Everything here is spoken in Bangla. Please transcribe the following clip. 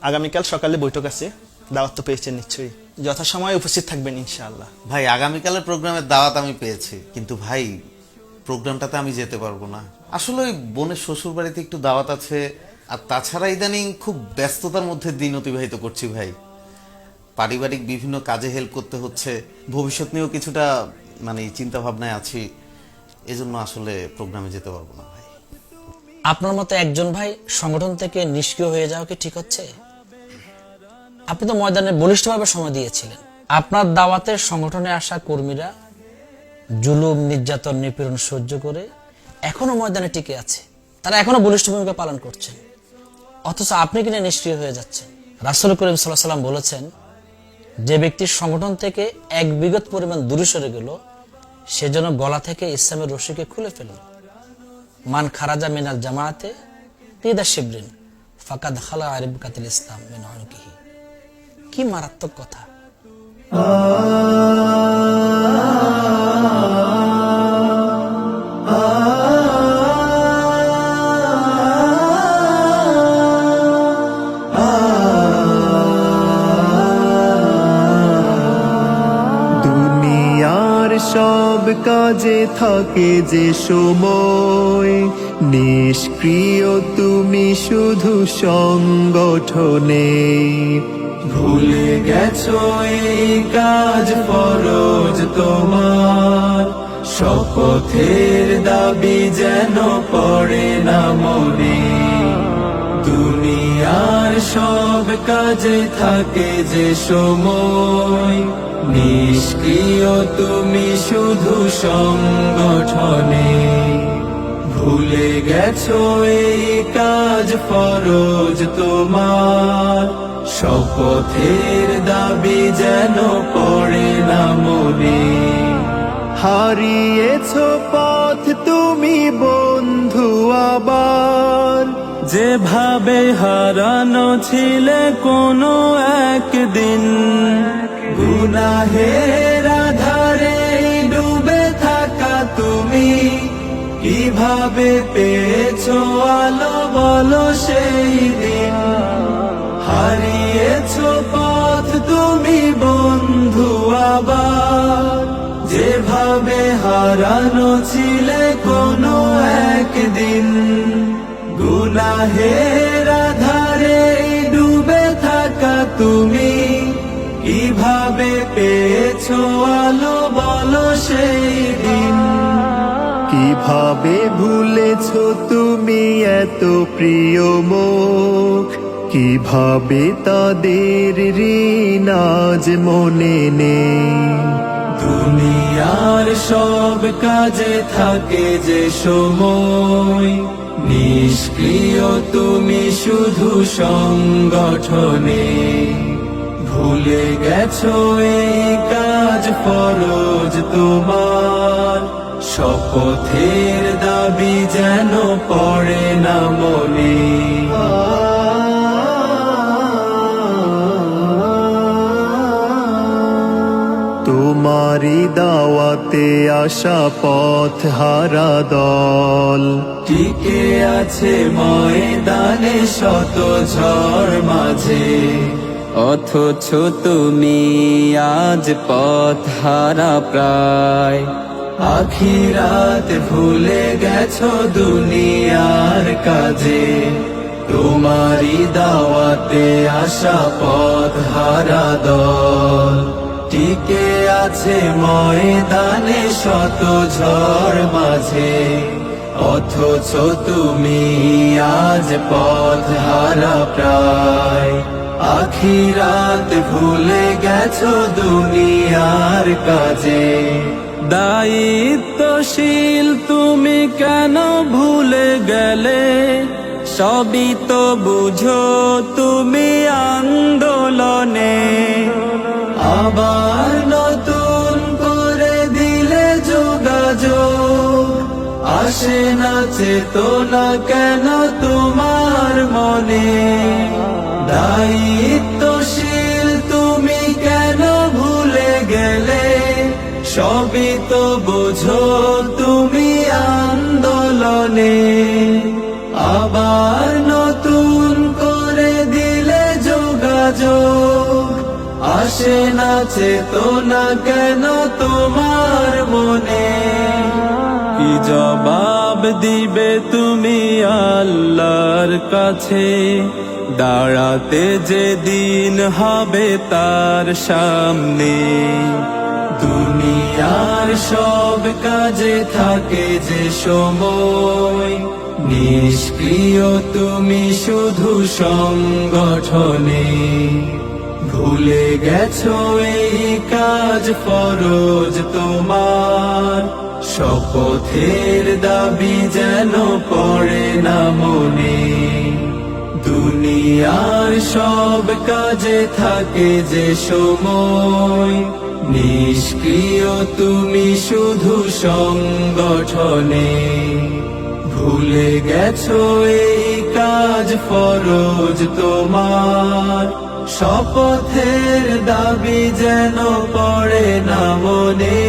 আগামীকাল সকালে বৈঠক আছে, দাওয়াত তো পেয়েছেন নিশ্চয়ই, যথাসময়ে উপস্থিত থাকবেন ইনশাআল্লাহ। ভাই আগামীকালের প্রোগ্রামের দাওয়াত আমি পেয়েছি, কিন্তু ভাই প্রোগ্রামটাতে আমি যেতে পারবো না। আসলে ওই বোনের শ্বশুর বাড়িতে একটু দাওয়াত আছে, আর তাছাড়া ইদানিং খুব ব্যস্ততার মধ্যে দিন অতিবাহিত করছি ভাই। পারিবারিক বিভিন্ন কাজে হেল্প করতে হচ্ছে, ভবিষ্যৎ নিয়েও কিছুটা মানে চিন্তা ভাবনায় আছি, এজন্য আসলে প্রোগ্রামে যেতে পারবো না ভাই। আপনার মতো একজন ভাই সংগঠন থেকে নিষ্ক্রিয় হয়ে যাওয়া কি ঠিক হচ্ছে? আপনি তো ময়দানে বলিষ্ঠভাবে সময় দিয়েছিলেন। আপনার দাওয়াতের সংগঠনে আসা কর্মীরা জুলুম, নির্যাতন, নিপীড়ন সহ্য করে এখনো ময়দানে টিকে আছে, তারা এখনো বলিষ্ঠ ভূমিকা পালন করছেন, অথচ আপনি কিনা নিষ্ক্রিয় হয়ে যাচ্ছেন। রাসূল করিম সাল্লাল্লাহু আলাইহি ওয়াসাল্লাম বলেছেন, যে ব্যক্তির সংগঠন থেকে এক বিগত পরিমাণ দূরে সরে গেল, সে যেন গলা থেকে ইসলামের রশিকে খুলে ফেলল। মান খারাজা মিনাল জামাআতে কিদা শিবরিন ফাকাদ খালা আরিবকাতিল ইসলাম মিন উনুকিহি। কি মারাত্মক কথা! দুনিয়ার সব কাজে থাকে যে সময়, নিষ্ক্রিয় তুমি শুধু সংগঠনে। ভুলে গেছো এই কাজ ফরজ তোমার, শপথের দাবি যেন পড়ে না মনে। দুনিয়ার সব কাজে থাকে যে সময়, নিষ্ক্রিয় তুমি শুধু সংগঠনে। ভুলে গেছো এই কাজ ফরজ তোমার, শপথের দাবি যেন পড়ে না মনে। হারিয়েছো পথ তুমি বন্ধু আবার, যেভাবে হারানো ছিলে কোনো একদিন। গুনাহের আধারে ডুবে থাকা তুমি, কিভাবে পেয়েছো আলো বলো সেই দিন। হারিয়েছো পথ তুমি বন্ধু আবার, যেভাবে হারানো ছিলে কোনো একদিন। গুনাহের আধারে ডুবে থাকা তুমি, কিভাবে পেয়েছো আলো বলো সেই দিন। কিভাবে ভুলেছো তুমি এত প্রিয় মুখ, কিভাবে তাদের ঋণ আজ মনে নেই। দুনিয়ার সব কাজে থাকে যে সময়, নিষ্ক্রিয় তুমি শুধু সংগঠনে। ভুলে গেছো এই কাজ ফরজ তোমার, শপথের দাবি যেন পড়ে না মনে। তোমারি দাওয়াতে আসা পথ হারা দল, টিকে আছে ময়দানে শত ঝড় মাঝে। অথচ তুমি আজ পথ হারা প্রায়, আখিরাত ভুলে গেছো দুনিয়ার কাজে। তোমারি দাওয়াতে আসা পথ হারা দল, টিকে আছে ময়দানে শত ঝড় মাঝে। অথচ তুমি আজ পথ হারা প্রায়, আখিরাত ভুলে গেছো দুনিয়ার কাজে। দায়িত্বশীল তুমি কেন ভুলে গেলে, সবই তো বুঝো তুমি আন্দোলনে। আবার নতুন করে দিলে যোগাযোগ, আসে না চেতনা কেন তোমার মনে। দায়িত্বশীল তুমি কেন ভুলে গেলে, সবই তো বোঝো তুমি আন্দোলনে। আবার নতুন করে দিলে যোগাযোগ, আসে না চেতনা কেন তোমার মনে? কি জবাব দিবে তুমি আল্লাহর কাছে, দাঁড়াতে যে দিন হবে তার সামনে? দুনিয়ার সব কাজে থাকে যে সময়, নিষ্ক্রিয় তুমি শুধু সংগঠনে। ভুলে গেছো এই কাজ ফরজ তোমার, শপথের দাবি যেন পড়ে না মনে। দুনিয়ার সব কাজে থাকে যে সময়, নিষ্ক্রিয় তুমি শুধু সংগঠনে। ভুলে গেছো এই কাজ ফরজ তোমার, শপথের দাবি যেন পড়ে না মনে।